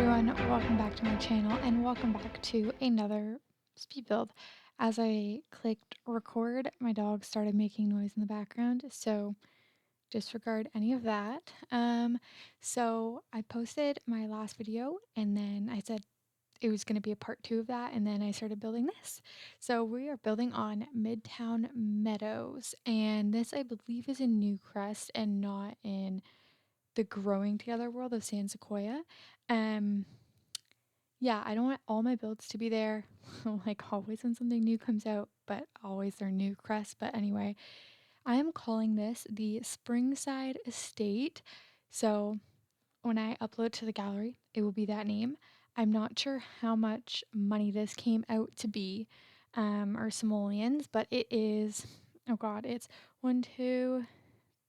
everyone, welcome back to my channel and welcome back to another speed build. As I clicked record, my dog started making noise in the background, so disregard any of that. So I posted my last video and then I said it was going to be a part 2 of that, and then I started building this. So we are building on Midtown Meadows, and this I believe is in Newcrest and not in the growing together world of San Sequoia. Um yeah, I don't want all my builds to be there like always when something new comes out, but always their new crest. But anyway, I am calling this the Springside Estate. So when I upload to the gallery, it will be that name. I'm not sure how much money this came out to be, or simoleons, but it is, oh god, it's 1, 2,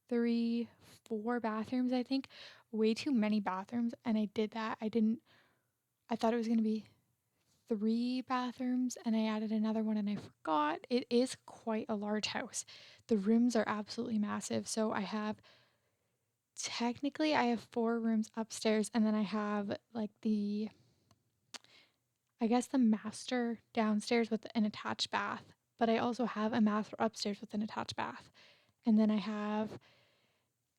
3, 4 bathrooms, I think. Way too many bathrooms, and I did that. I thought it was going to be 3 bathrooms, and I added another one and I forgot. It is quite a large house. The rooms are absolutely massive. So technically I have 4 rooms upstairs, and then I have like I guess the master downstairs with an attached bath, but I also have a master upstairs with an attached bath. And then I have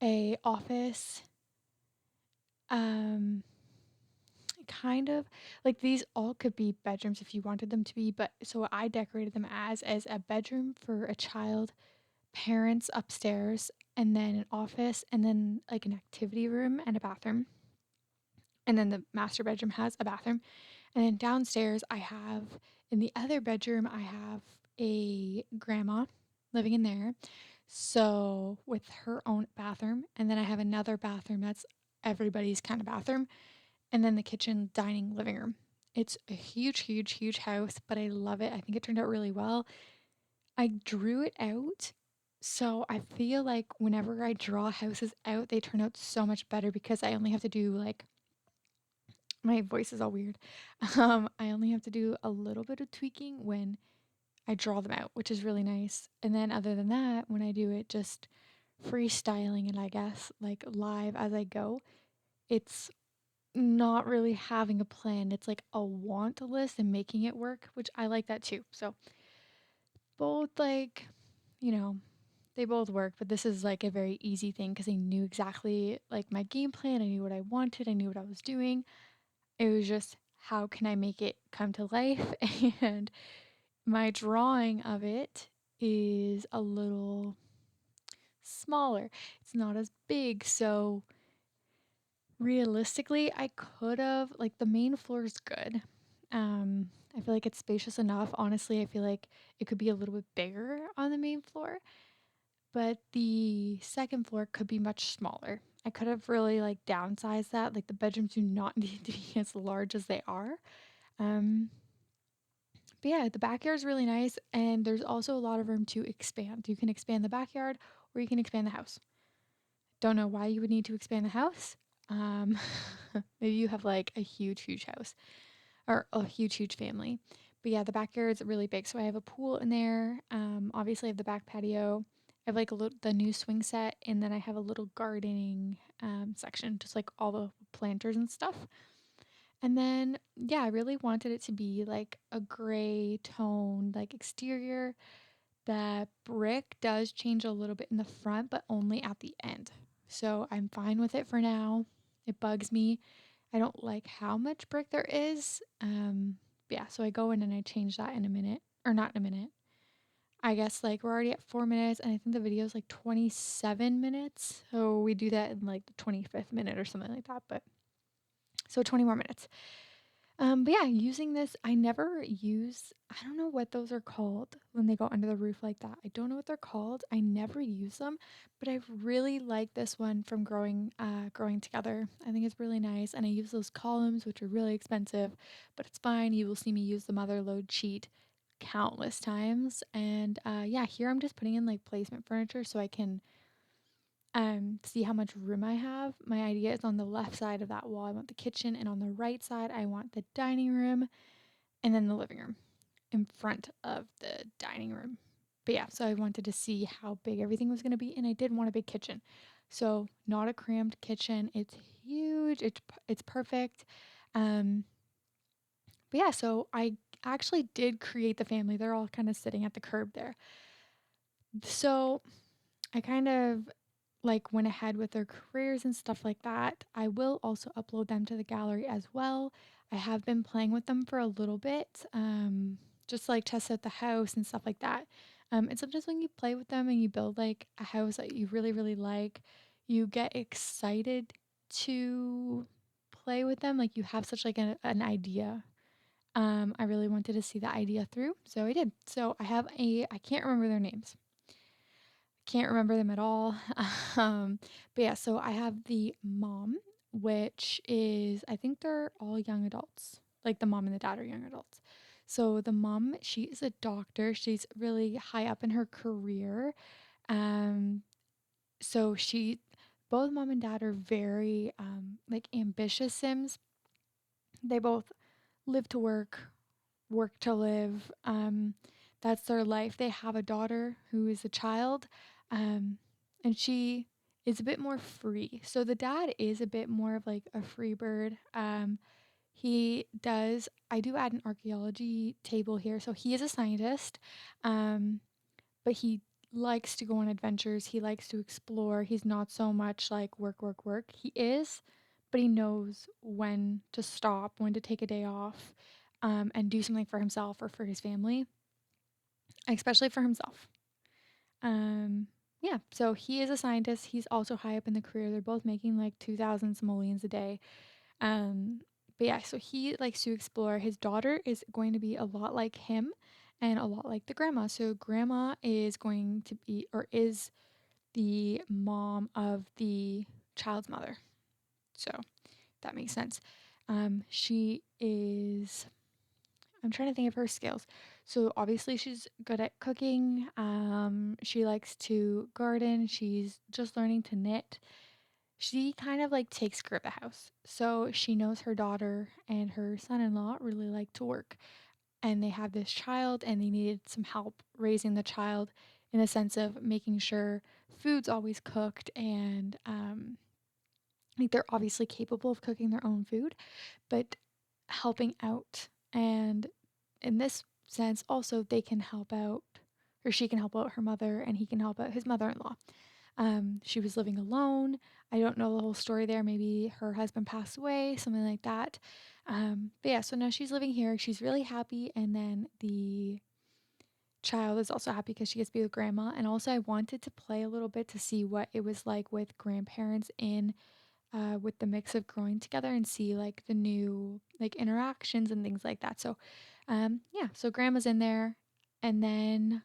a office, um kind of like these all could be bedrooms if you wanted them to be, but so I decorated them as a bedroom for a child, parents upstairs, and then an office, and then like an activity room and a bathroom. And then the master bedroom has a bathroom. And then downstairs I have, in the other bedroom I have a grandma living in there. So with her own bathroom, and then I have another bathroom that's everybody's kind of bathroom, and then the kitchen, dining, living room. It's a huge, huge, huge house, but I love it. I think it turned out really well. I drew it out. So I feel like whenever I draw houses out, they turn out so much better because I only have to do like, my voice is all weird. I only have to do a little bit of tweaking when I draw them out, which is really nice. And then other than that, when I do it just freestyling and I guess like live as I go, it's not really having a plan. It's like a want list and making it work, which I like that too. So both like, you know, they both work, but this is like a very easy thing because I knew exactly like my game plan. I knew what I wanted. I knew what I was doing. It was just how can I make it come to life? And my drawing of it is a little smaller. It's not as big, so realistically, I could have like the main floor is good. I feel like it's spacious enough. Honestly, I feel like it could be a little bit bigger on the main floor, but the second floor could be much smaller. I could have really like downsized that. Like the bedrooms do not need to be as large as they are. Um, but yeah, the backyard is really nice, and there's also a lot of room to expand. You can expand the backyard or you can expand the house. Don't know why you would need to expand the house. Um, maybe you have like a huge, huge house or a huge, huge family. But yeah, the backyard's really big. So I have a pool in there. Obviously, I have the back patio. I have like the new swing set, and then I have a little gardening section, just like all the planters and stuff. And then, yeah, I really wanted it to be like a gray tone, like exterior. The brick does change a little bit in the front, but only at the end. So I'm fine with it for now. It bugs me. I don't like how much brick there is. Yeah, so I go in and I change that in a minute, or not in a minute. I guess like we're already at 4 minutes, and I think the video is like 27 minutes. So we do that in like the 25th minute or something like that. But so 20 more minutes. But yeah, using this, I never use, I don't know what those are called when they go under the roof like that. I don't know what they're called. I never use them, but I really like this one from growing together. I think it's really nice. And I use those columns, which are really expensive, but it's fine. You will see me use the mother load sheet countless times. And yeah, here I'm just putting in like placement furniture so I can see how much room I have. My idea is on the left side of that wall I want the kitchen, and on the right side I want the dining room, and then the living room in front of the dining room. But yeah, so I wanted to see how big everything was going to be, and I did want a big kitchen. So not a crammed kitchen. It's huge. It's perfect. Um, but yeah, so I actually did create the family. They're all kind of sitting at the curb there. So I kind of like went ahead with their careers and stuff like that. I will also upload them to the gallery as well. I have been playing with them for a little bit, just to, like test out the house and stuff like that. And sometimes when you play with them and you build like a house that you really, really like, you get excited to play with them. Like you have such like an idea. I really wanted to see the idea through, so I did. So I can't remember their names. Can't remember them at all. Um, but yeah, so I have the mom, which is, I think they're all young adults. Like the mom and the dad are young adults. So the mom, she is a doctor. She's really high up in her career. Um, so both mom and dad are very like ambitious Sims. They both live to work to live. That's their life. They have a daughter who is a child, and she is a bit more free. So the dad is a bit more of like a free bird. I do add an archaeology table here. So he is a scientist, um, but he likes to go on adventures. He likes to explore. He's not so much like work, work, work. He is, but he knows when to stop, when to take a day off, and do something for himself or for his family, especially for himself. Um, yeah, so he is a scientist. He's also high up in the career. They're both making like 2,000 simoleons a day. Um, but yeah, so he likes to explore. His daughter is going to be a lot like him and a lot like the grandma. So grandma is going to be or is the mom of the child's mother. So that makes sense. She is I'm trying to think of her skills. So obviously she's good at cooking. She likes to garden. She's just learning to knit. She kind of like takes care of the house. So she knows her daughter and her son-in-law really like to work. And they have this child and they needed some help raising the child in a sense of making sure food's always cooked and like they're obviously capable of cooking their own food, but helping out. And in this sense, also they can help out, or she can help out her mother, and he can help out his mother in law. She was living alone. I don't know the whole story there. Maybe her husband passed away, something like that. But yeah, so now she's living here. She's really happy. And then the child is also happy because she gets to be with grandma. And also, I wanted to play a little bit to see what it was like with grandparents in with the mix of growing together and see like the new like interactions and things like that. So, yeah, so grandma's in there, and then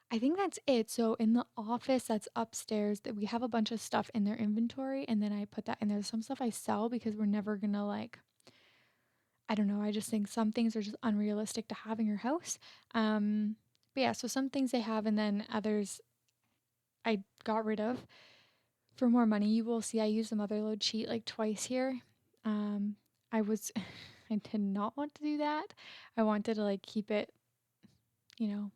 I think that's it. So in the office that's upstairs, that we have a bunch of stuff in their inventory, and then I put that in there. Some stuff I sell because we're never gonna like. I don't know. I just think some things are just unrealistic to have in your house. But yeah, so some things they have, and then others I got rid of. For more money, you will see I use the motherload cheat like twice here. I was I did not want to do that. I wanted to like keep it, you know,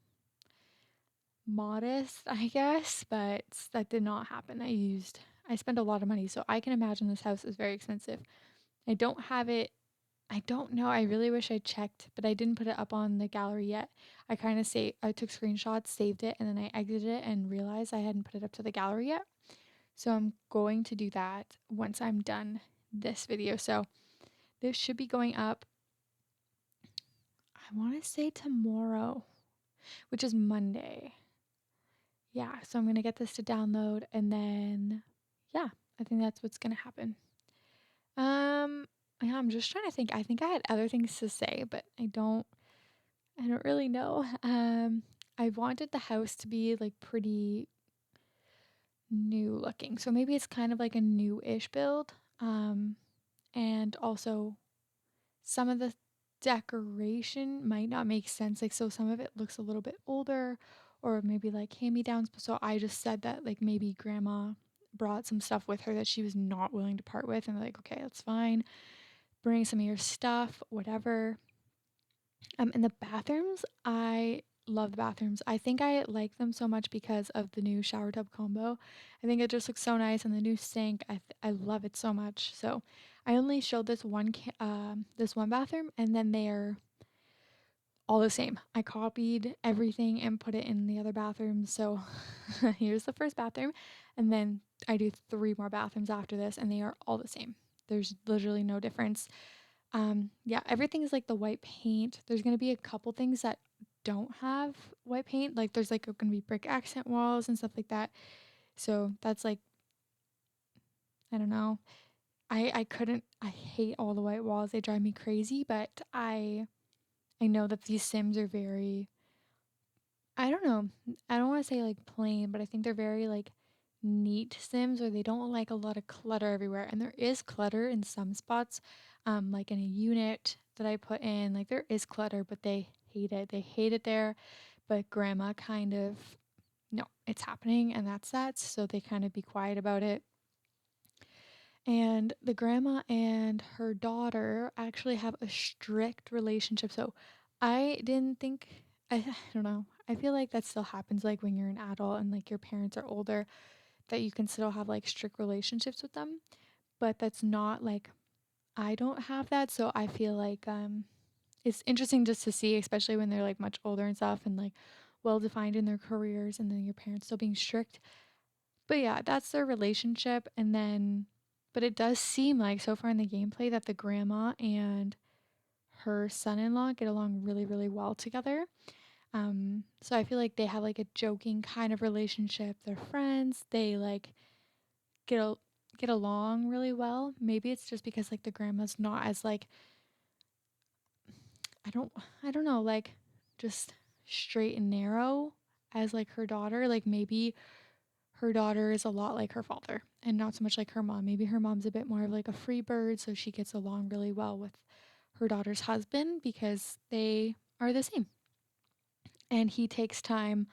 modest, I guess, but that did not happen. I spent a lot of money, so I can imagine this house is very expensive. I don't have it. I don't know. I really wish I checked, but I didn't put it up on the gallery yet. I took screenshots, saved it, and then I exited it and realized I hadn't put it up to the gallery yet. So I'm going to do that once I'm done this video. So this should be going up, I want to say tomorrow, which is Monday. Yeah, so I'm going to get this to download and then yeah, I think that's what's going to happen. Um yeah, I'm just trying to think. I think I had other things to say, but I don't really know. I wanted the house to be like pretty new looking. So maybe it's kind of like a new-ish build. And also some of the decoration might not make sense. Like, so some of it looks a little bit older or maybe like hand-me-downs. So I just said that like maybe grandma brought some stuff with her that she was not willing to part with. And they're like, okay, that's fine. Bring some of your stuff, whatever. In the bathrooms, I love the bathrooms. I think I like them so much because of the new shower tub combo. I think it just looks so nice, and the new sink. I love it so much. So I only showed this one bathroom, and then they're all the same. I copied everything and put it in the other bathroom. So here's the first bathroom, and then I do 3 more bathrooms after this, and they are all the same. There's literally no difference. Yeah, everything is like the white paint. There's gonna be a couple things that don't have white paint. Like there's like gonna be brick accent walls and stuff like that. So that's like, I don't know. I couldn't I hate all the white walls. They drive me crazy, but I know that these Sims are very, I don't know. I don't want to say like plain, but I think they're very like neat Sims, or they don't like a lot of clutter everywhere. And there is clutter in some spots, like in a unit that I put in, like there is clutter, but they hate it. They hate it there. But grandma kind of, no, it's happening and that's that. So they kind of be quiet about it. And the grandma and her daughter actually have a strict relationship. So I didn't think, I don't know. I feel like that still happens like when you're an adult and like your parents are older, that you can still have like strict relationships with them. But that's not like, I don't have that. So I feel like it's interesting just to see, especially when they're like much older and stuff and like well defined in their careers, and then your parents still being strict. But yeah, that's their relationship. And then, but it does seem like so far in the gameplay that the grandma and her son in law get along really, really well together. So I feel like they have like a joking kind of relationship. They're friends. They like get a, get along really well. Maybe it's just because like the grandma's not as like, I don't I don't know, like just straight and narrow as like her daughter. Like maybe her daughter is a lot like her father and not so much like her mom. Maybe her mom's a bit more of like a free bird, so she gets along really well with her daughter's husband because they are the same. And he takes time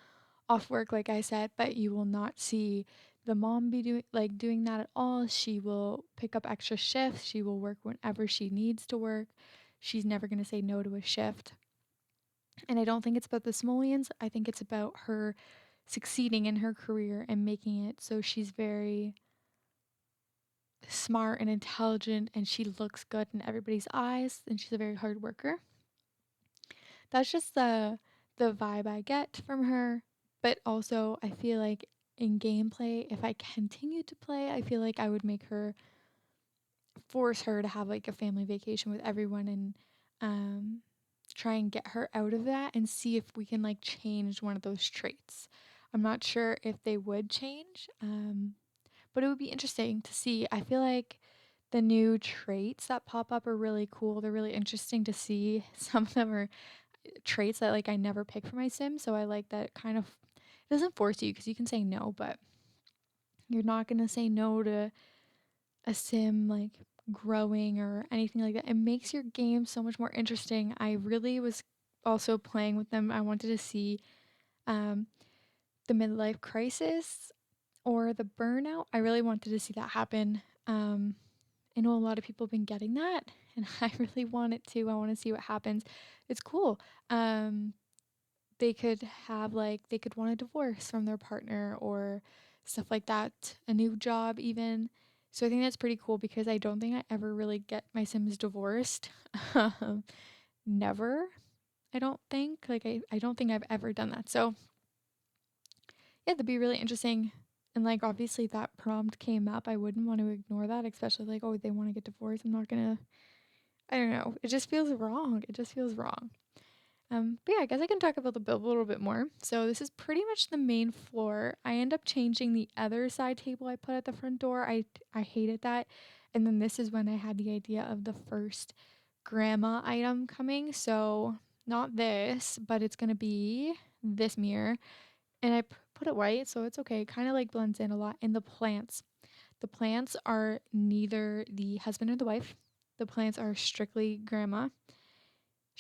off work, like I said, but you will not see the mom be doing that at all. She will pick up extra shifts. She will work whenever she needs to work. She's never going to say no to a shift. And I don't think it's about the simoleons. I think it's about her succeeding in her career and making it so she's very smart and intelligent, and she looks good in everybody's eyes, and she's a very hard worker. That's just the vibe I get from her. But also I feel like in gameplay, if I continue to play, I feel like I would make her, force her to have like a family vacation with everyone, and um try and get her out of that and see if we can like change one of those traits. I'm not sure if they would change, but it would be interesting to see. I feel like the new traits that pop up are really cool. They're really interesting to see. Some of them are traits that like I never pick for my sim, so I like that it kind of, it doesn't force you because you can say no, but you're not going to say no to a sim like growing or anything like that. It makes your game so much more interesting. I really was also playing with them. I wanted to see um, the midlife crisis or the burnout. I really wanted to see that happen. I know a lot of people have been getting that, and I really want it to. I want to see what happens. It's cool. Um, they could have like, they could want a divorce from their partner or stuff like that, a new job even. So I think that's pretty cool because I don't think I ever really get my Sims divorced. Never. I don't think. Like I don't think I've ever done that. So yeah, that'd be really interesting. And like obviously that prompt came up. I wouldn't want to ignore that, especially like, oh, they want to get divorced. I'm not gonna, I don't know. It just feels wrong. It just feels wrong. But yeah, I guess I can talk about the build a little bit more. So this is pretty much the main floor. I end up changing the other side table I put at the front door. I hated that. And then this is when I had the idea of the first grandma item coming. So not this, but it's gonna be this mirror. And I put it white, so it's okay. It kind of like blends in a lot. And the plants. The plants are neither the husband or the wife. The plants are strictly grandma.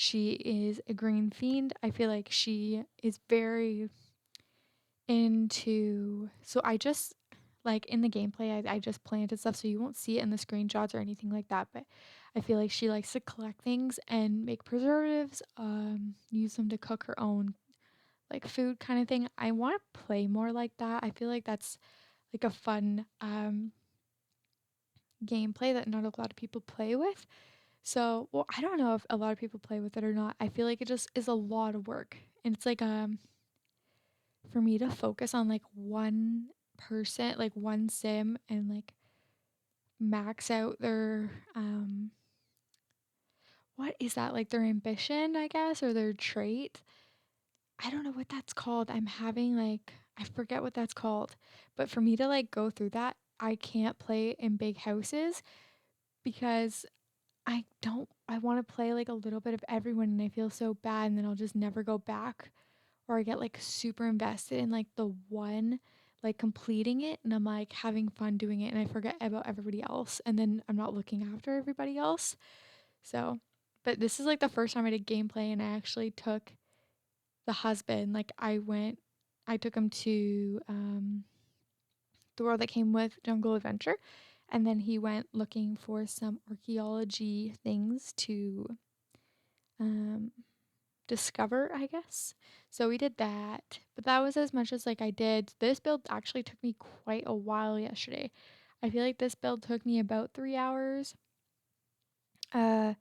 She is a green fiend. I feel like she is very into. So I just, like in the gameplay, I just planted stuff, so you won't see it in the screenshots or anything like that. But I feel like she likes to collect things and make preservatives, use them to cook her own like food kind of thing. I want to play more like that. I feel like that's like a fun gameplay that not a lot of people play with. So, well, I don't know if a lot of people play with it or not. I feel like it just is a lot of work. And it's like for me to focus on like one person, like one sim and like max out their what is that? Like their ambition, I guess, or their trait. I don't know what that's called. I'm having like I forget what that's called. But for me to like go through that, I can't play in big houses because I want to play like a little bit of everyone and I feel so bad and then I'll just never go back or I get like super invested in like the one like completing it and I'm like having fun doing it and I forget about everybody else and then I'm not looking after everybody else. So, but this is like the first time I did gameplay and I actually took the husband, like I took him to the world that came with Jungle Adventure and then he went looking for some archaeology things to um discover, I guess. So we did that, but that was as much as like I did. This build actually took me quite a while yesterday. I feel like this build took me about 3 hours. Uh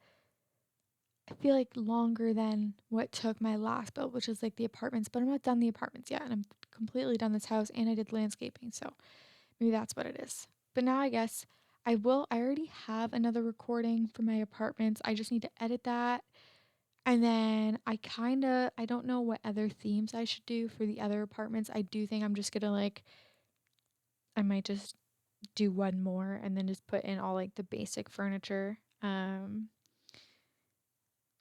I feel like longer than what took my last build, which is like the apartments, but I'm not done the apartments yet and I'm completely done this house and I did landscaping. So maybe that's what it is. But now I guess I already have another recording for my apartments. I just need to edit that. And then I don't know what other themes I should do for the other apartments. I do think I'm just gonna like, I might just do one more and then just put in all like the basic furniture,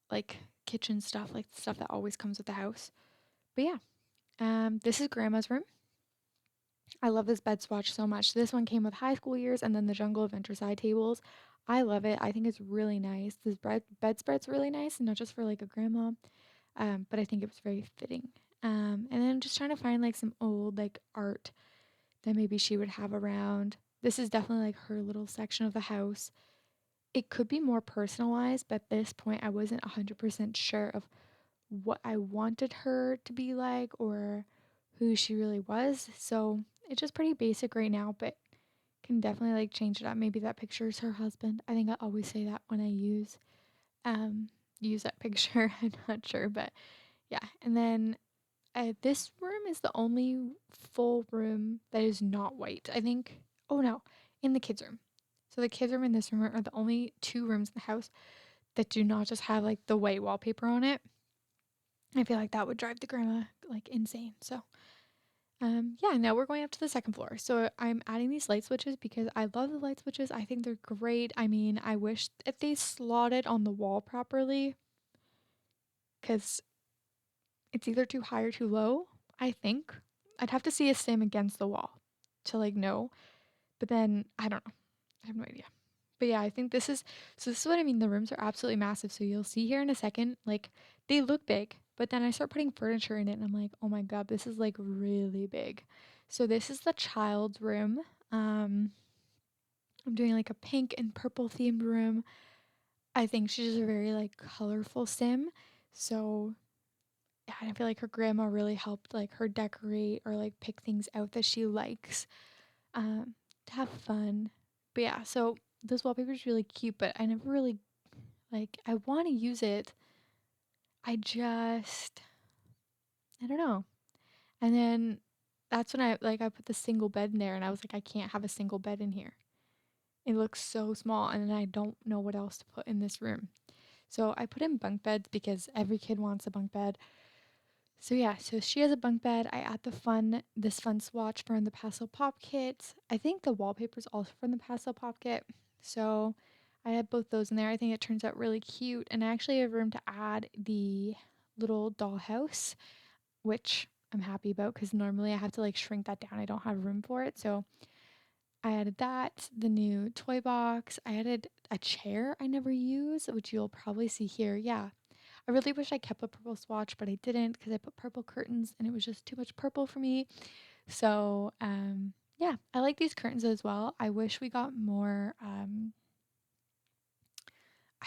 like kitchen stuff, like the stuff that always comes with the house. But yeah, this is grandma's room. I love this bed swatch so much. This one came with high school years and then the Jungle Adventure side tables. I love it. I think it's really nice. This bedspread's really nice and not just for like a grandma. But I think it was very fitting. And then I'm just trying to find like some old like art that maybe she would have around. This is definitely like her little section of the house. It could be more personalized, but at this point I wasn't 100% sure of what I wanted her to be like or who she really was. So it's just pretty basic right now, but can definitely like change it up. Maybe that picture is her husband. I think I always say that when I um use that picture. I'm not sure, but yeah. And then this room is the only full room that is not white. I think. Oh no, in the kids' room. So the kids' room and this room are the only two rooms in the house that do not just have like the white wallpaper on it. I feel like that would drive the grandma like insane. So yeah, now we're going up to the second floor. So I'm adding these light switches because I love the light switches. I think they're great. I mean, I wish if they slotted on the wall properly because it's either too high or too low, I think. I'd have to see a sim against the wall to like know. But then I don't know. I have no idea. But yeah, I think this is what I mean. The rooms are absolutely massive. So you'll see here in a second, like they look big, but then I start putting furniture in it and I'm like, oh my God, this is like really big. So this is the child's room. I'm doing like a pink and purple themed room. I think she's a very like colorful sim. So yeah, I feel like her grandma really helped like her decorate or like pick things out that she likes to have fun. But yeah, so this wallpaper is really cute, but I never really like I want to use it. I don't know. And then that's when I put the single bed in there and I was like I can't have a single bed in here. It looks so small and then I don't know what else to put in this room. So I put in bunk beds because every kid wants a bunk bed. So yeah, so she has a bunk bed. I add this fun swatch from the Pastel Pop Kit. I think the wallpaper's also from the Pastel Pop Kit. So I had both those in there. I think it turns out really cute. And I actually have room to add the little dollhouse, which I'm happy about because normally I have to like shrink that down. I don't have room for it. So I added that, the new toy box. I added a chair I never use, which you'll probably see here. Yeah, I really wish I kept a purple swatch, but I didn't because I put purple curtains and it was just too much purple for me. So, yeah, I like these curtains as well. I wish we got more, I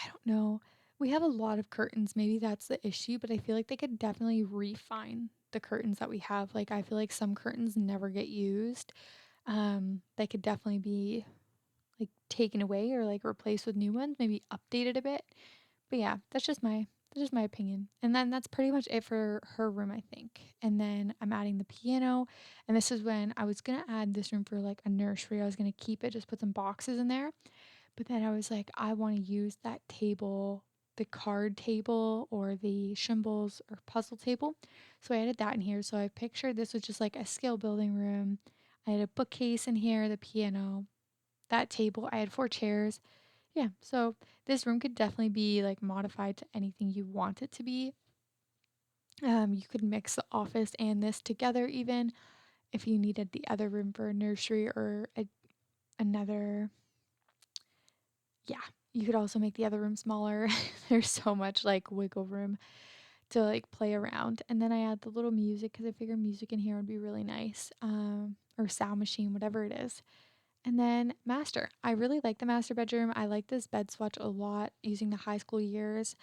don't know. We have a lot of curtains. Maybe that's the issue, but I feel like they could definitely refine the curtains that we have. Like I feel like some curtains never get used. They could definitely be like taken away or like replaced with new ones, maybe updated a bit. But yeah, that's just my opinion. And then that's pretty much it for her room, I think. And then I'm adding the piano, and this is when I was gonna add this room for like a nursery. I was gonna keep it, just put some boxes in there. But then I was like, I want to use that table, the card table or the symbols or puzzle table. So I added that in here. So I pictured this was just like a skill building room. I had a bookcase in here, the piano, that table. I had 4 chairs. Yeah, so this room could definitely be like modified to anything you want it to be. You could mix the office and this together even if you needed the other room for a nursery or another. Yeah, you could also make the other room smaller. There's so much like wiggle room to like play around. And then I add the little music because I figure music in here would be really nice, or sound machine, whatever it is. And then master. I really like the master bedroom. I like this bed swatch a lot using the high school years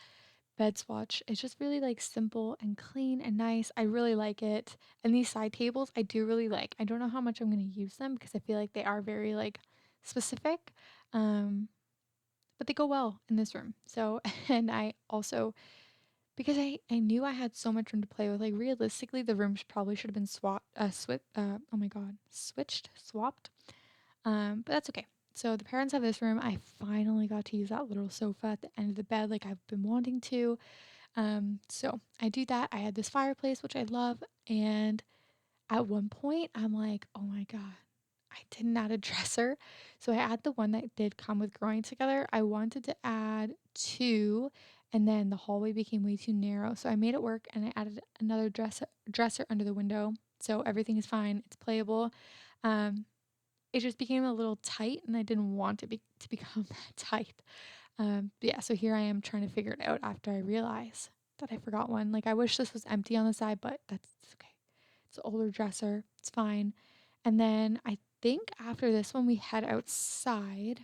bed swatch. It's just really like simple and clean and nice. I really like it. And these side tables I do really like. I don't know how much I'm going to use them because I feel like they are very like specific. Um but they go well in this room. So, and I also, because I knew I had so much room to play with, like realistically, the rooms probably should have been oh my God, swapped. But that's okay. So the parents have this room. I finally got to use that little sofa at the end of the bed, like I've been wanting to. So I do that. I had this fireplace, which I love. And at one point, I'm like, oh my God, I didn't add a dresser. So I add the one that did come with growing together. I wanted to add two, and then the hallway became way too narrow. So I made it work and I added another dresser under the window. So everything is fine. It's playable. Um, it just became a little tight and I didn't want it to become that tight. But yeah, so here I am trying to figure it out after I realize that I forgot one. Like I wish this was empty on the side, but that's okay. It's an older dresser. It's fine. And then I think after this one we head outside.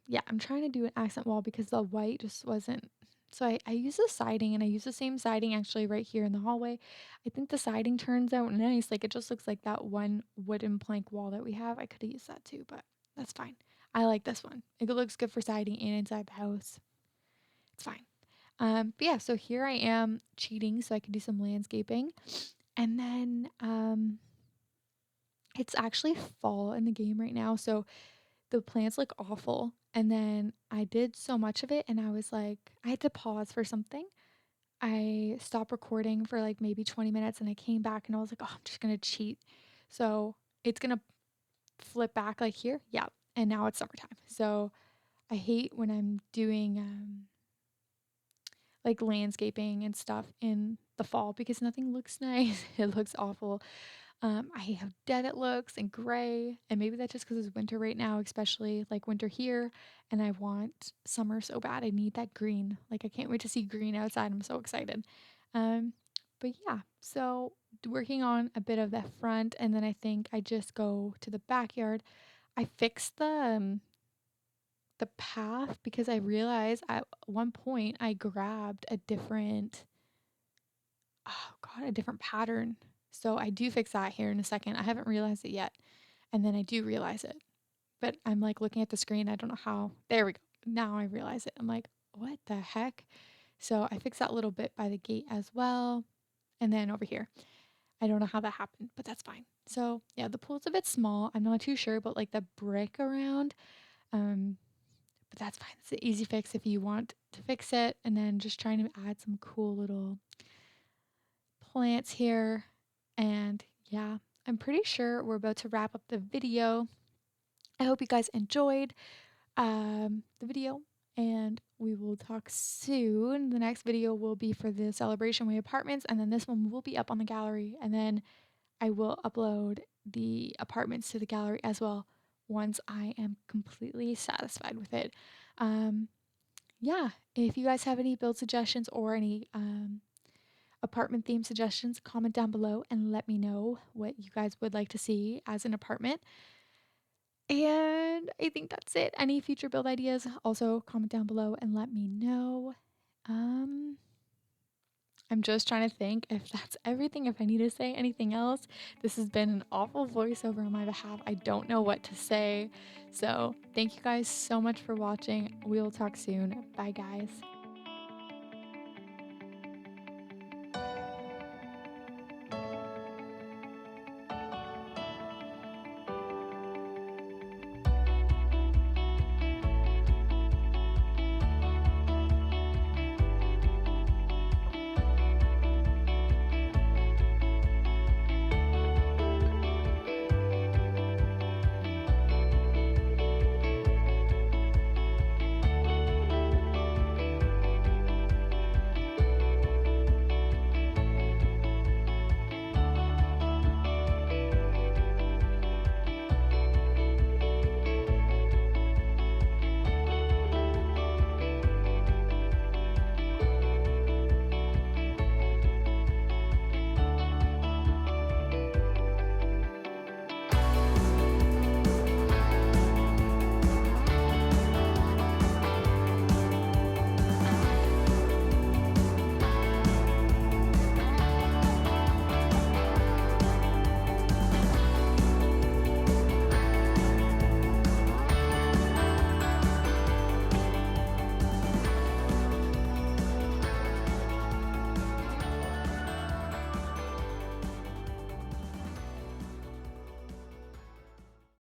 Yeah, I'm trying to do an accent wall because the white just wasn't. So I use the siding and I use the same siding actually right here in the hallway. I think the siding turns out nice. Like it just looks like that one wooden plank wall that we have. I could have used that too, but that's fine. I like this one. It looks good for siding and inside the house. It's fine. But yeah, so here I am cheating so I could do some landscaping. And then it's actually fall in the game right now. So the plants look awful. And then I did so much of it and I was like, I had to pause for something. I stopped recording for like maybe 20 minutes and I came back and I was like, oh, I'm just going to cheat. So it's going to flip back like here. Yeah. And now it's summertime. So I hate when I'm doing like landscaping and stuff in the fall because nothing looks nice. It looks awful. I hate how dead it looks and gray. And maybe that's just because it's winter right now, especially like winter here. And I want summer so bad. I need that green. Like I can't wait to see green outside. I'm so excited. Um, but yeah, so working on a bit of the front, and then I think I just go to the backyard. I fixed the path because I realized at one point I grabbed a different, oh God, a different pattern. So I do fix that here in a second. I haven't realized it yet. And then I do realize it. But I'm like looking at the screen. I don't know how. There we go. Now I realize it. I'm like, what the heck? So I fixed that little bit by the gate as well. And then over here. I don't know how that happened, but that's fine. So yeah, the pool's a bit small. I'm not too sure about like the brick around. Um, but that's fine. It's an easy fix if you want to fix it. And then just trying to add some cool little plants here. And yeah, I'm pretty sure we're about to wrap up the video. I hope you guys enjoyed the video and we will talk soon. The next video will be for the Celebration Way apartments, and then this one will be up on the gallery, and then I will upload the apartments to the gallery as well once I am completely satisfied with it. Um, yeah, if you guys have any build suggestions or any apartment theme suggestions, comment down below and let me know what you guys would like to see as an apartment. And I think that's it. Any future build ideas, also comment down below and let me know. Um, I'm just trying to think if that's everything, if I need to say anything else. This has been an awful voiceover on my behalf. I don't know what to say. So, thank you guys so much for watching. We will talk soon. Bye, guys.